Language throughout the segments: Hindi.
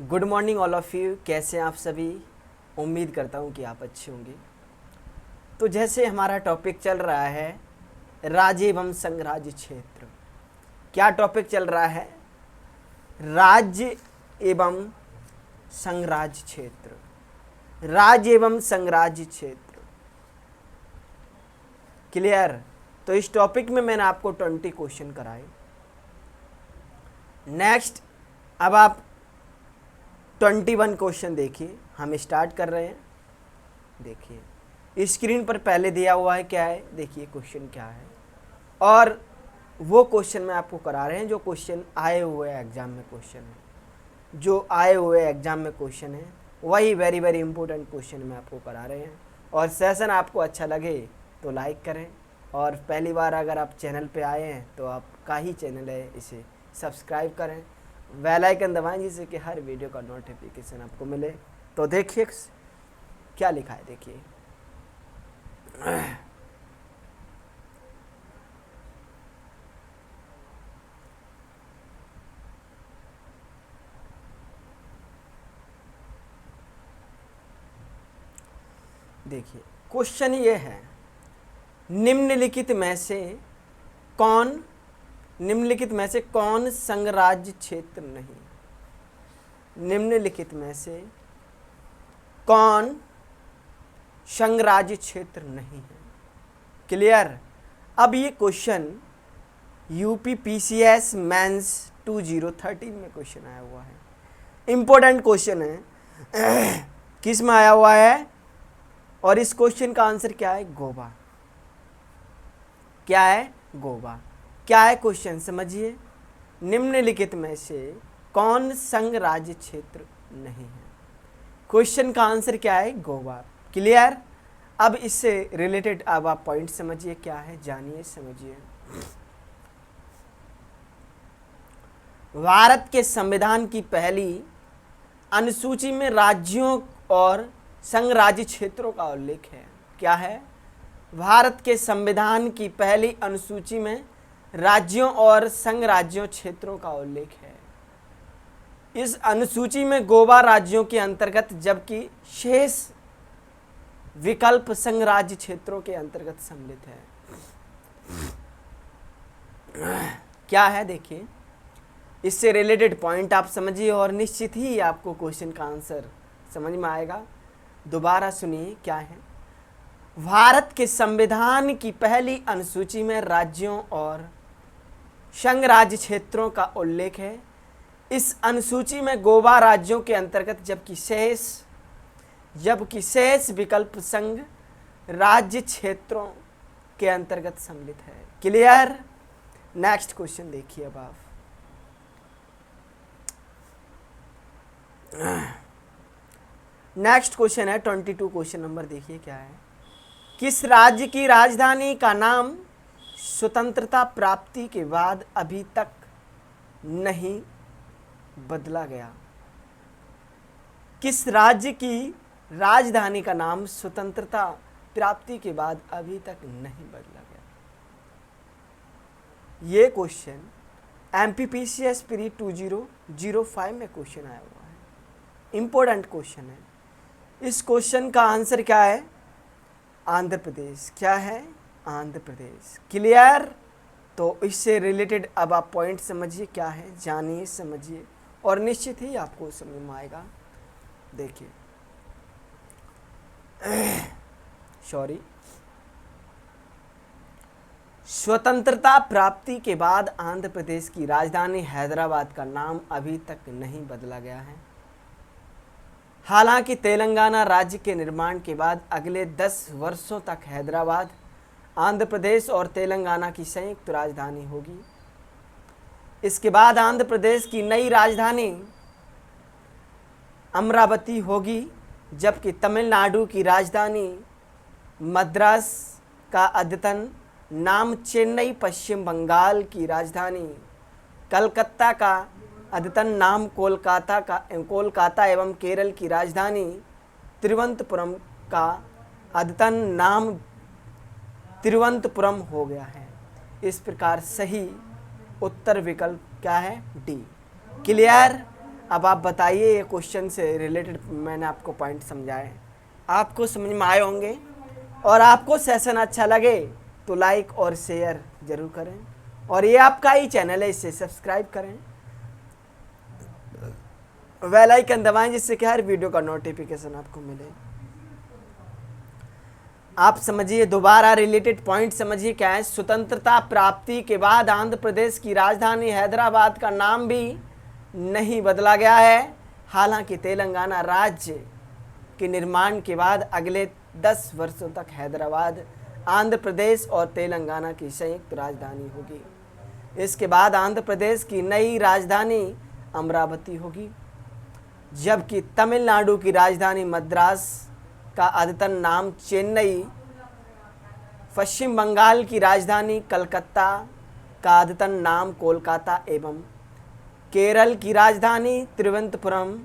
Good morning all of you. कैसे हैं आप सभी? उम्मीद करता हूँ कि आप अच्छे होंगे। तो जैसे हमारा टॉपिक चल रहा है राज्य एवं संघराज्य क्षेत्र। क्या टॉपिक चल रहा है? राज्य एवं संघराज्य क्षेत्र। राज्य एवं संघराज्य क्षेत्र। क्लियर? तो इस टॉपिक में मैंने आपको 20 क्वेश्चन कराए। नेक्स्ट अब आप 21 क्वेश्चन देखिए। हम स्टार्ट कर रहे हैं। देखिए स्क्रीन पर पहले दिया हुआ है क्या है, देखिए क्वेश्चन क्या है, और वो क्वेश्चन मैं आपको करा रहे हैं जो क्वेश्चन आए हुए एग्जाम में क्वेश्चन है, जो आए हुए एग्जाम में क्वेश्चन है वही वेरी वेरी इंपॉर्टेंट क्वेश्चन मैं आपको करा रहे हैं। और सेशन आपको अच्छा लगे तो लाइक करें, और पहली बार अगर आप चैनल पे आए हैं तो आपका ही चैनल है, इसे सब्सक्राइब करें, बेल आइकन दबाएं जिससे कि हर वीडियो का नोटिफिकेशन आपको मिले। तो देखिए क्या लिखा है, देखिए देखिए क्वेश्चन ये है, निम्नलिखित में से कौन संघराज्य क्षेत्र नहीं? निम्नलिखित में से कौन संघराज्य क्षेत्र नहीं है? क्लियर? अब ये क्वेश्चन यूपी पीसीएस मेंस 2013 में क्वेश्चन आया हुआ है, इंपॉर्टेंट क्वेश्चन है। किस में आया हुआ है? और इस क्वेश्चन का आंसर क्या है? गोवा। क्या है? गोवा। क्या है क्वेश्चन समझिए, निम्नलिखित में से कौन संघराज्य क्षेत्र नहीं है? क्वेश्चन का आंसर क्या है? गोवा। क्लियर? अब इससे रिलेटेड अब आप पॉइंट समझिए क्या है, जानिए समझिए। भारत के संविधान की पहली अनुसूची में राज्यों और संघराज्य क्षेत्रों का उल्लेख है। क्या है? भारत के संविधान की पहली अनुसूची में राज्यों और संघराज्यों क्षेत्रों का उल्लेख है। इस अनुसूची में गोवा राज्यों के अंतर्गत जबकि शेष विकल्प संघराज्य क्षेत्रों के अंतर्गत सम्मिलित है। क्या है देखिए, इससे रिलेटेड पॉइंट आप समझिए और निश्चित ही आपको क्वेश्चन का आंसर समझ में आएगा। दोबारा सुनिए क्या है। भारत के संविधान की पहली अनुसूची में राज्यों और संघराज्य क्षेत्रों का उल्लेख है। इस अनुसूची में गोवा राज्यों के अंतर्गत जबकि शेष विकल्प संघ राज्य क्षेत्रों के अंतर्गत सम्मिलित है। क्लियर? नेक्स्ट क्वेश्चन देखिए अब आप। नेक्स्ट क्वेश्चन है 22 क्वेश्चन नंबर, देखिए क्या है। किस राज्य की राजधानी का नाम स्वतंत्रता प्राप्ति के बाद अभी तक नहीं बदला गया? किस राज्य की राजधानी का नाम स्वतंत्रता प्राप्ति के बाद अभी तक नहीं बदला गया? ये क्वेश्चन एमपीपीसीएस प्री 2005 में क्वेश्चन आया हुआ है, इंपॉर्टेंट क्वेश्चन है। इस क्वेश्चन का आंसर क्या है? आंध्र प्रदेश। क्या है? आंध्र प्रदेश। क्लियर? तो इससे रिलेटेड अब आप पॉइंट समझिए क्या है, जानिए समझिए और निश्चित ही आपको समझ में आएगा। देखिए सॉरी, स्वतंत्रता प्राप्ति के बाद आंध्र प्रदेश की राजधानी हैदराबाद का नाम अभी तक नहीं बदला गया है। हालांकि तेलंगाना राज्य के निर्माण के बाद अगले 10 वर्षों तक हैदराबाद आंध्र प्रदेश और तेलंगाना की संयुक्त राजधानी होगी। इसके बाद आंध्र प्रदेश की नई राजधानी अमरावती होगी, जबकि तमिलनाडु की राजधानी मद्रास का अद्यतन नाम चेन्नई, पश्चिम बंगाल की राजधानी कलकत्ता का अद्यतन नाम कोलकाता एवं केरल की राजधानी तिरुवनंतपुरम का अद्यतन नाम तिरुवनंतपुरम हो गया है। इस प्रकार सही उत्तर विकल्प क्या है? डी। क्लियर? अब आप बताइए, ये क्वेश्चन से रिलेटेड मैंने आपको पॉइंट समझाए, आपको समझ में आए होंगे। और आपको सेशन अच्छा लगे तो लाइक और शेयर जरूर करें, और ये आपका ही चैनल है, इसे सब्सक्राइब करें, बेल आइकन दबाएं, जिससे कि हर वीडियो का नोटिफिकेशन आपको मिले। आप समझिए, दोबारा रिलेटेड पॉइंट समझिए क्या है। स्वतंत्रता प्राप्ति के बाद आंध्र प्रदेश की राजधानी हैदराबाद का नाम भी नहीं बदला गया है। हालांकि तेलंगाना राज्य के निर्माण के बाद अगले 10 वर्षों तक हैदराबाद आंध्र प्रदेश और तेलंगाना की संयुक्त राजधानी होगी। इसके बाद आंध्र प्रदेश की नई राजधानी अमरावती होगी, जबकि तमिलनाडु की राजधानी मद्रास का अद्यतन नाम चेन्नई, पश्चिम बंगाल की राजधानी कलकत्ता का अद्यतन नाम कोलकाता एवं केरल की राजधानी तिरुवनंतपुरम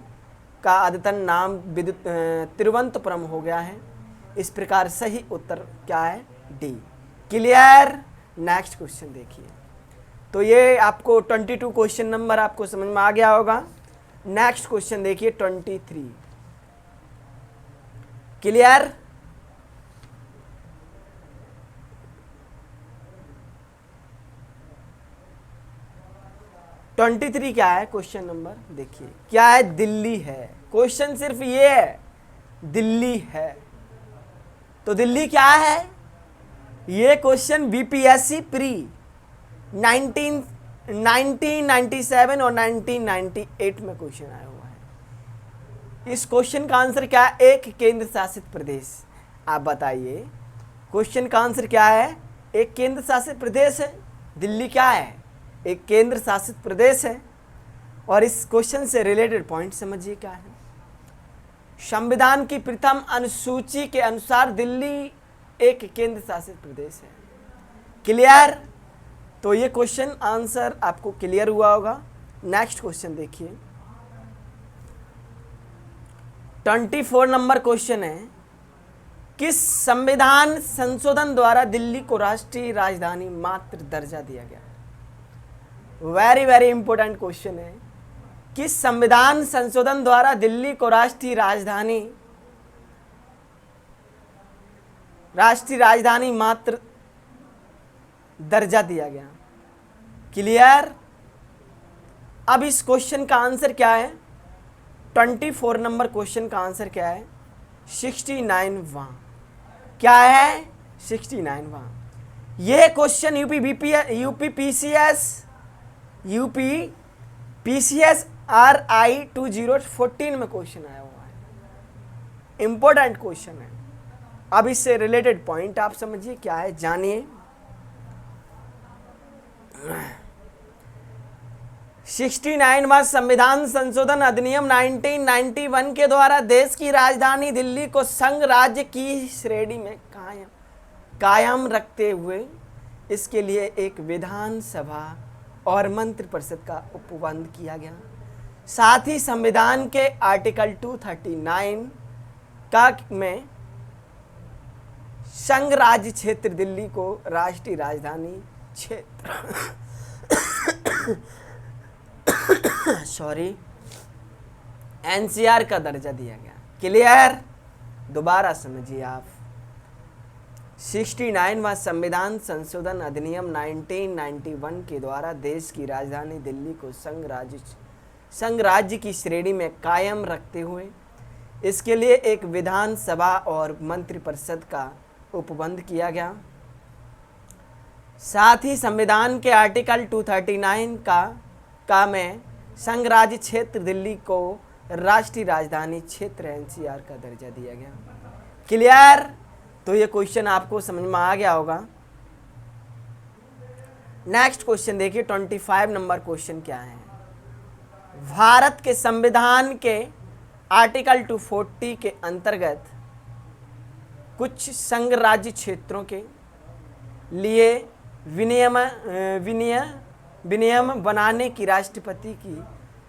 का अद्यतन नाम तिरुवनंतपुरम हो गया है। इस प्रकार सही उत्तर क्या है? डी। क्लियर? नेक्स्ट क्वेश्चन देखिए। तो ये आपको 22 क्वेश्चन नंबर आपको समझ में आ गया होगा। नेक्स्ट क्वेश्चन देखिए 23। क्लियर? ट्वेंटी 23 क्या है क्वेश्चन नंबर? देखिए क्या है, दिल्ली है। क्वेश्चन सिर्फ ये है, दिल्ली है। तो दिल्ली क्या है? ये क्वेश्चन बीपीएससी प्री 1997 और 1998 में क्वेश्चन आया हुआ है। इस क्वेश्चन का आंसर क्या है? एक केंद्र शासित प्रदेश। आप बताइए, क्वेश्चन का आंसर क्या है? एक केंद्र शासित प्रदेश है। दिल्ली क्या है? एक केंद्र शासित प्रदेश है। और इस क्वेश्चन से रिलेटेड पॉइंट समझिए क्या है। संविधान की प्रथम अनुसूची के अनुसार दिल्ली एक केंद्र शासित प्रदेश है। क्लियर? तो ये क्वेश्चन आंसर आपको क्लियर हुआ होगा। नेक्स्ट क्वेश्चन देखिए 24 नंबर क्वेश्चन है, किस संविधान संशोधन द्वारा दिल्ली को राष्ट्रीय राजधानी मात्र दर्जा दिया गया? वेरी वेरी इंपॉर्टेंट क्वेश्चन है। किस संविधान संशोधन द्वारा दिल्ली को राष्ट्रीय राजधानी मात्र दर्जा दिया गया? क्लियर? अब इस क्वेश्चन का आंसर क्या है? 24 नंबर क्वेश्चन का आंसर क्या है? 69वां। क्या है? 69वां। यह क्वेश्चन यूपी पीसीएस RI 2014 में क्वेश्चन आया हुआ है। इंपॉर्टेंट क्वेश्चन है। अब इससे रिलेटेड पॉइंट आप समझिए क्या है, जानिए। 69वां संविधान संशोधन अधिनियम 1991 के द्वारा देश की राजधानी दिल्ली को संघ राज्य की श्रेणी में कायम रखते हुए इसके लिए एक विधानसभा और मंत्रिपरिषद का उपबंध किया गया। साथ ही संविधान के आर्टिकल 239 का में संघ राज्य क्षेत्र दिल्ली को राष्ट्रीय राजधानी क्षेत्र NCR का दर्जा दिया गया। क्लियर? दोबारा समझिए आप। 69वां संविधान संशोधन अधिनियम 1991 के द्वारा देश की राजधानी दिल्ली को संघ राज्य की श्रेणी में कायम रखते हुए इसके लिए एक विधानसभा और मंत्रिपरिषद का उपबंध किया गया। साथ ही संविधान के आर्टिकल 239 का में संघ राज्य क्षेत्र दिल्ली को राष्ट्रीय राजधानी क्षेत्र NCR का दर्जा दिया गया। क्लियर? तो ये क्वेश्चन आपको समझ में आ गया होगा। नेक्स्ट क्वेश्चन देखिए 25 नंबर क्वेश्चन क्या है। भारत के संविधान के आर्टिकल 240 के अंतर्गत कुछ संघ राज्य क्षेत्रों के लिए विनियम बनाने की राष्ट्रपति की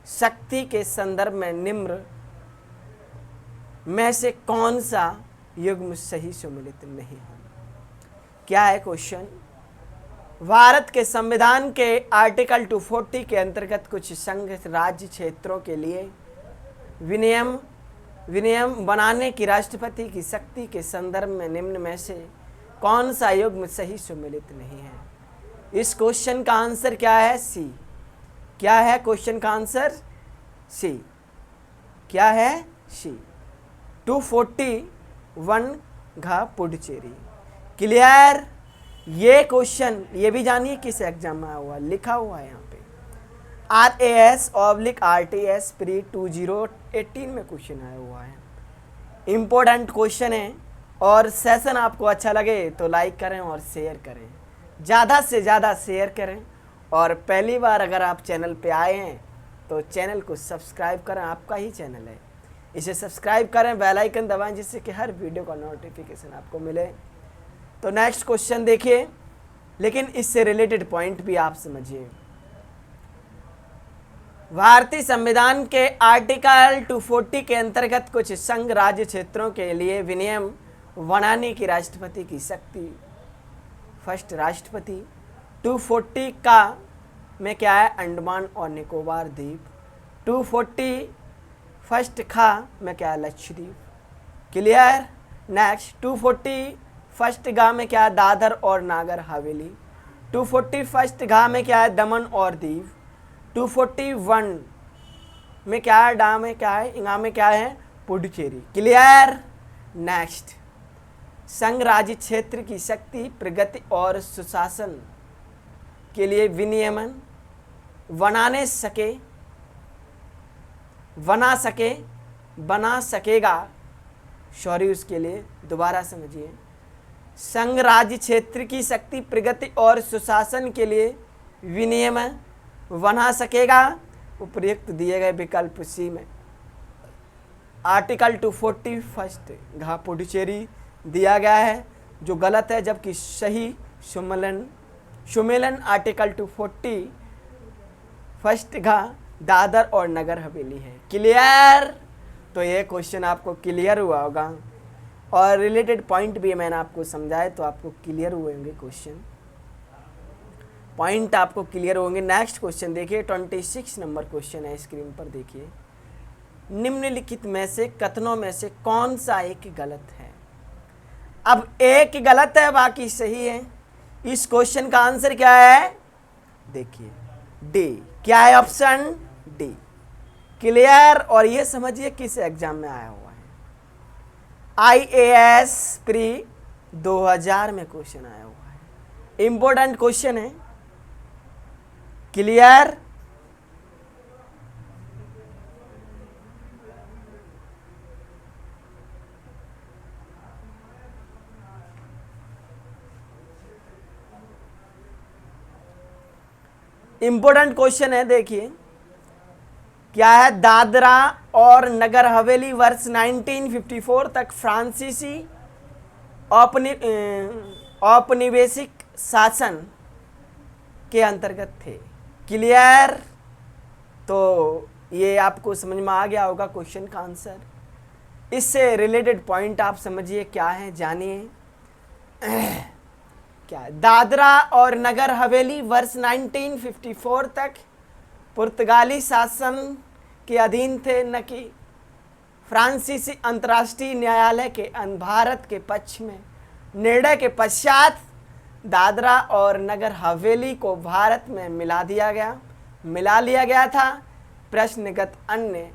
शक्ति के संदर्भ में निम्न में से कौन सा युग्म सही सम्मिलित नहीं है? क्या है क्वेश्चन? भारत के संविधान के आर्टिकल 240 के अंतर्गत कुछ संघ राज्य क्षेत्रों के लिए विनियम बनाने की राष्ट्रपति की शक्ति के संदर्भ में निम्न में से कौन सा युग्म सही सम्मिलित नहीं है? इस क्वेश्चन का आंसर क्या है? सी। क्या है क्वेश्चन का आंसर? सी। क्या है? सी। 241 घा पुडुचेरी। क्लियर? ये क्वेश्चन ये भी जानिए किस एग्जाम में आया हुआ, लिखा हुआ है यहाँ पे RAS/RTS प्री 2018 में क्वेश्चन आया हुआ है। इम्पोर्टेंट क्वेश्चन है और सेशन आपको अच्छा लगे तो लाइक करें और शेयर करें, ज़्यादा से ज़्यादा शेयर करें। और पहली बार अगर आप चैनल पे आए हैं तो चैनल को सब्सक्राइब करें, आपका ही चैनल है, इसे सब्सक्राइब करें, बेल आइकन दबाएं जिससे कि हर वीडियो का नोटिफिकेशन आपको मिले। तो नेक्स्ट क्वेश्चन देखिए, लेकिन इससे रिलेटेड पॉइंट भी आप समझिए। भारतीय संविधान के आर्टिकल 240 के अंतर्गत कुछ संघ राज्य क्षेत्रों के लिए विनियम बनाने की राष्ट्रपति की शक्ति, फर्स्ट राष्ट्रपति 240 का में क्या है? अंडमान और निकोबार द्वीप। 240 फर्स्ट खा में क्या है? लक्षद्वीप। क्लियर? नेक्स्ट 240 फर्स्ट गा में क्या है? दादर और नागर हवेली। 240 फर्स्ट घा में क्या है? दमन और दीव। 241 में क्या है? डा में क्या है? इंगा में क्या है? पुडुचेरी। क्लियर? नेक्स्ट संघ राज्य क्षेत्र की शक्ति, प्रगति और सुशासन के लिए विनियमन बना सकेगा। सॉरी, उसके लिए दोबारा समझिए। संघ राज्य क्षेत्र की शक्ति, प्रगति और सुशासन के लिए विनियमन बना सकेगा। उपयुक्त दिए गए विकल्प सी में आर्टिकल 240 फर्स्ट घा पुडुचेरी दिया गया है, जो गलत है, जबकि सही सम्मेलन आर्टिकल 240 फर्स्ट घा दादर और नगर हवेली है। क्लियर? तो ये क्वेश्चन आपको क्लियर हुआ होगा और रिलेटेड पॉइंट भी मैंने आपको समझाए तो आपको क्लियर हुए होंगे, क्वेश्चन पॉइंट आपको क्लियर होंगे। नेक्स्ट क्वेश्चन देखिए, 26 नंबर क्वेश्चन है, स्क्रीन पर देखिए। निम्नलिखित में से कथनों में से कौन सा एक गलत है? अब एक गलत है, बाकी सही है। इस क्वेश्चन का आंसर क्या है? देखिए डी। क्या है? Option D. क्लियर? और ये समझिए किस एग्जाम में आया हुआ है। IAS प्री 2000 में क्वेश्चन आया हुआ है, इंपॉर्टेंट क्वेश्चन है। क्लियर? इंपॉर्टेंट क्वेश्चन है, देखिए क्या है। दादरा और नगर हवेली वर्ष 1954 तक फ्रांसीसी औपनिवेशिक शासन के अंतर्गत थे। क्लियर? तो ये आपको समझ में आ गया होगा क्वेश्चन का आंसर। इससे रिलेटेड पॉइंट आप समझिए क्या है, जानिए क्या है। दादरा और नगर हवेली वर्ष 1954 तक पुर्तगाली शासन के अधीन थे, न कि फ्रांसीसी अंतर्राष्ट्रीय न्यायालय के भारत के पक्ष में। निर्णय के पश्चात दादरा और नगर हवेली को भारत में मिला लिया गया था। प्रश्नगत अन्य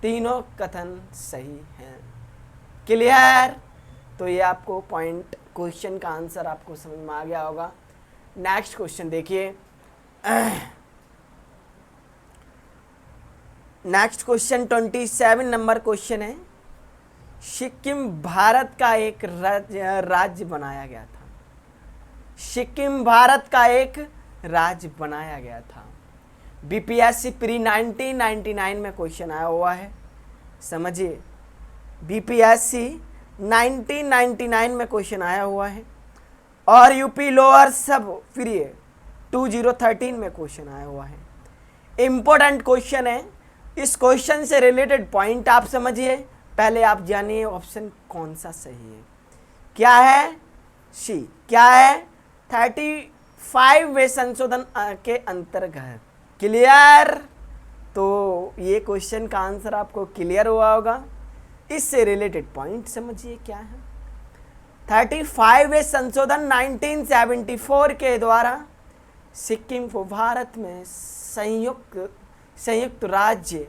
तीनों कथन सही हैं। क्लियर? तो ये आपको पॉइंट, क्वेश्चन का आंसर आपको समझ में आ गया होगा। नेक्स्ट क्वेश्चन देखिए। नेक्स्ट क्वेश्चन 27 नंबर क्वेश्चन है। सिक्किम भारत का एक राज्य बनाया गया था। सिक्किम भारत का एक राज्य बनाया गया था। BPSC प्री 1999 में क्वेश्चन आया हुआ है, समझिए। BPSC 1999 में क्वेश्चन आया हुआ है और यूपी लोअर सब प्री 2013 में क्वेश्चन आया हुआ है। इंपॉर्टेंट क्वेश्चन है। इस क्वेश्चन से रिलेटेड पॉइंट आप समझिए। पहले आप जानिए ऑप्शन कौन सा सही है। क्या है? सी। क्या है? 5वें संशोधन के अंतर्गत। क्लियर? तो ये क्वेश्चन का आंसर आपको क्लियर हुआ होगा। इससे रिलेटेड पॉइंट समझिए क्या है। 35वें संशोधन 1974 के द्वारा सिक्किम को भारत में संयुक्त राज्य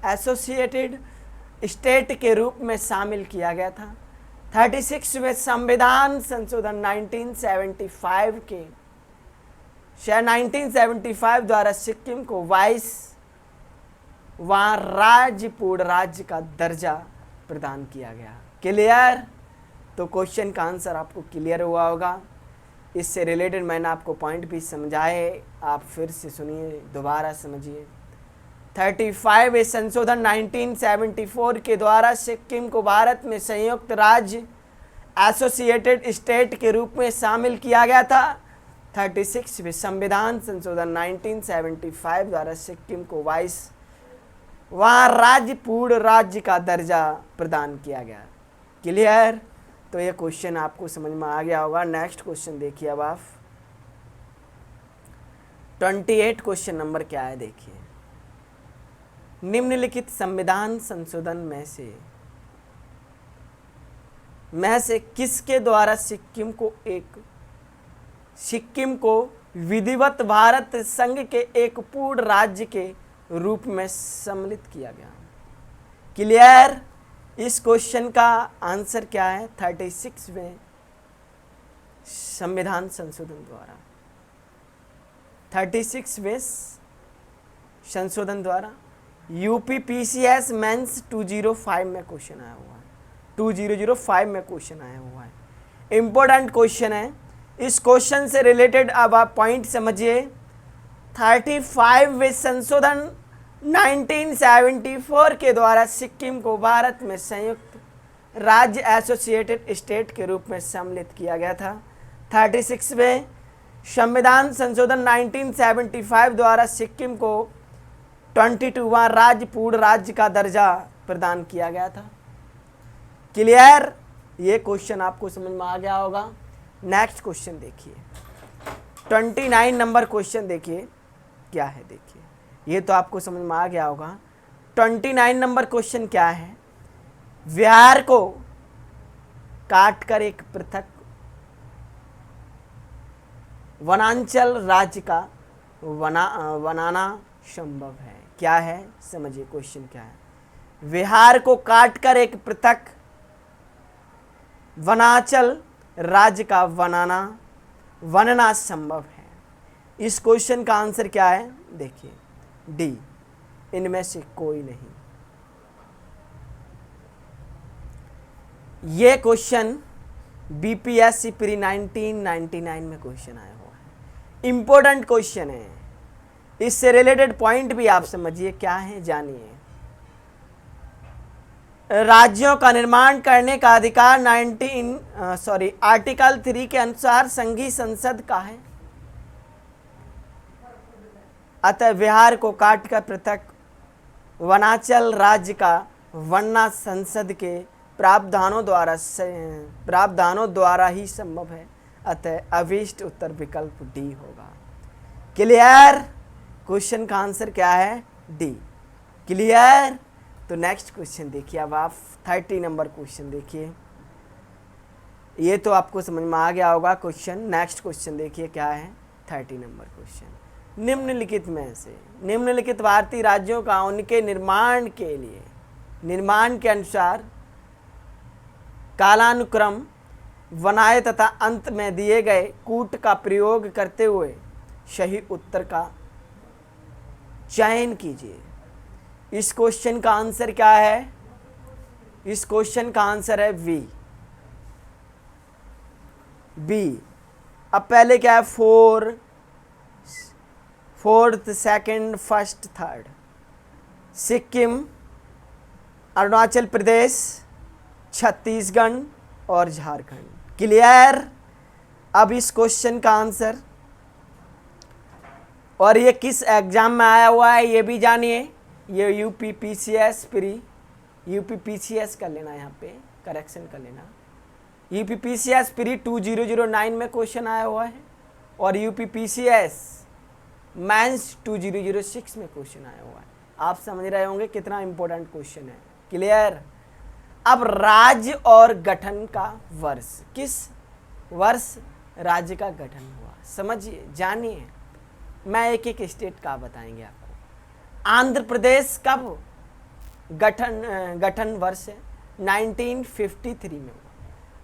एसोसिएटेड स्टेट के रूप में शामिल किया गया था। 36वें संविधान संशोधन 1975 द्वारा सिक्किम को 22वां राज्य पूर्ण राज्य का दर्जा प्रदान किया गया। क्लियर? तो क्वेश्चन का आंसर आपको क्लियर हुआ होगा। इससे रिलेटेड मैंने आपको पॉइंट भी समझाए, आप फिर से सुनिए, दोबारा समझिए। 35वें संशोधन 1974 के द्वारा सिक्किम को भारत में संयुक्त राज्य एसोसिएटेड स्टेट के रूप में शामिल किया गया था। 36वें संविधान संशोधन 1975 द्वारा सिक्किम को 22वां राज्य पूर्ण राज्य का दर्जा प्रदान किया गया। क्लियर? तो ये क्वेश्चन आपको समझ में आ गया होगा। नेक्स्ट क्वेश्चन देखिए अब आप। 28 क्वेश्चन नंबर क्या है देखिए। निम्नलिखित संविधान संशोधन में से किसके द्वारा सिक्किम को विधिवत भारत संघ के एक पूर्ण राज्य के रूप में सम्मिलित किया गया? क्लियर? इस क्वेश्चन का आंसर क्या है? 36वें संविधान संशोधन द्वारा। 36वें संशोधन द्वारा यूपीपीसीएस मेंस 205 में क्वेश्चन आया हुआ है। 2005 में क्वेश्चन आया हुआ है। इंपॉर्टेंट क्वेश्चन है। इस क्वेश्चन से रिलेटेड अब आप पॉइंट समझिए। 35वें संशोधन 1974 के द्वारा सिक्किम को भारत में संयुक्त राज्य एसोसिएटेड स्टेट के रूप में सम्मिलित किया गया था। 36वें संविधान संशोधन 1975 द्वारा सिक्किम को 22वां राज्य पूर्ण राज्य का दर्जा प्रदान किया गया था। क्लियर? ये क्वेश्चन आपको समझ में आ गया होगा। नेक्स्ट क्वेश्चन देखिए। 29 नंबर क्वेश्चन देखिए क्या है। देखिए ये तो आपको समझ में आ गया होगा। 29 नंबर क्वेश्चन क्या है? बिहार को काटकर एक पृथक वनांचल राज्य का बनाना संभव है? क्या है समझिए क्वेश्चन क्या है। बिहार को काटकर एक पृथक वनांचल राज्य का बनना संभव है? इस क्वेश्चन का आंसर क्या है? देखिए डी, इनमें से कोई नहीं। ये क्वेश्चन बीपीएससी प्री 1999 में क्वेश्चन आया हुआ है। इंपॉर्टेंट क्वेश्चन है। इससे रिलेटेड पॉइंट भी आप समझिए क्या है, जानिए। राज्यों का निर्माण करने का अधिकार आर्टिकल 3 के अनुसार संघीय संसद का है। अतः बिहार को काटकर पृथक वनांचल राज्य का बनना संसद के प्रावधानों द्वारा ही संभव है। अतः अभीष्ट उत्तर विकल्प डी होगा। क्लियर? क्वेश्चन का आंसर क्या है? डी। क्लियर? तो नेक्स्ट क्वेश्चन देखिए अब आप। 30 नंबर क्वेश्चन देखिए। ये तो आपको समझ में आ गया होगा क्वेश्चन। नेक्स्ट क्वेश्चन देखिए क्या है। 30 नंबर क्वेश्चन। निम्नलिखित में से निम्नलिखित भारतीय राज्यों का उनके निर्माण के अनुसार कालानुक्रम बनाए तथा अंत में दिए गए कूट का प्रयोग करते हुए सही उत्तर का चयन कीजिए। इस क्वेश्चन का आंसर क्या है? इस क्वेश्चन का आंसर है बी। अब पहले क्या है? Fourth, second, first, third. Sikkim, Arunachal Pradesh, Chhattisgarh और झारखंड। क्लियर? अब इस क्वेश्चन का आंसर, और ये किस एग्जाम में आया हुआ है ये भी जानिए। ये यूपीपीसीएस कर लेना, यहाँ पे करेक्शन कर लेना। यूपीपीसीएस प्री 2009 में क्वेश्चन आया हुआ है और यूपीपीसीएस मेंस 2006 में क्वेश्चन आया हुआ है। आप समझ रहे होंगे कितना इंपॉर्टेंट क्वेश्चन है। क्लियर। अब राज्य और गठन का वर्ष, किस वर्ष राज्य का गठन हुआ, समझिए जानिए। मैं एक एक स्टेट का बताएंगे आपको। आंध्र प्रदेश कब गठन वर्ष है 1953 में हुआ,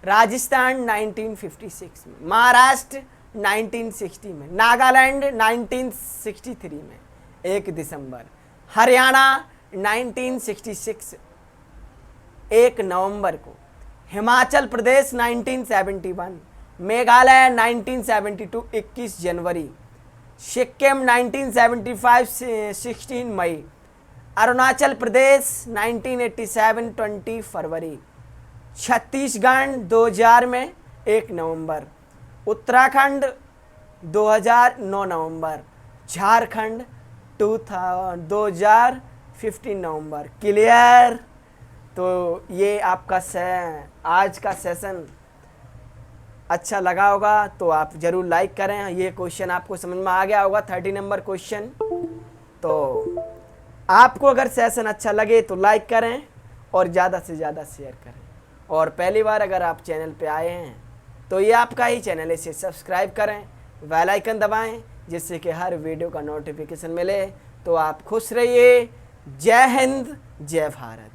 राजस्थान 1956 में, महाराष्ट्र 1960 में, नागालैंड 1963 में 1 दिसंबर, हरियाणा 1966 1 नवंबर को, हिमाचल प्रदेश 1971, मेघालय 1972 21 जनवरी, सिक्किम 1975 16 मई, अरुणाचल प्रदेश 1987 20 फरवरी, छत्तीसगढ़ 2000 में 1 नवंबर, उत्तराखंड 2009 नवंबर, झारखंड 2015 नवंबर। क्लियर। तो ये आपका आज का सेशन अच्छा लगा होगा तो आप ज़रूर लाइक करें। ये क्वेश्चन आपको समझ में आ गया होगा 30 नंबर क्वेश्चन। तो आपको अगर सेशन अच्छा लगे तो लाइक करें और ज़्यादा से ज़्यादा शेयर करें। और पहली बार अगर आप चैनल पे आए हैं तो ये आपका ही चैनल है, इसे सब्सक्राइब करें, बेल आइकन दबाएं जिससे कि हर वीडियो का नोटिफिकेशन मिले। तो आप खुश रहिए। जय हिंद, जय भारत।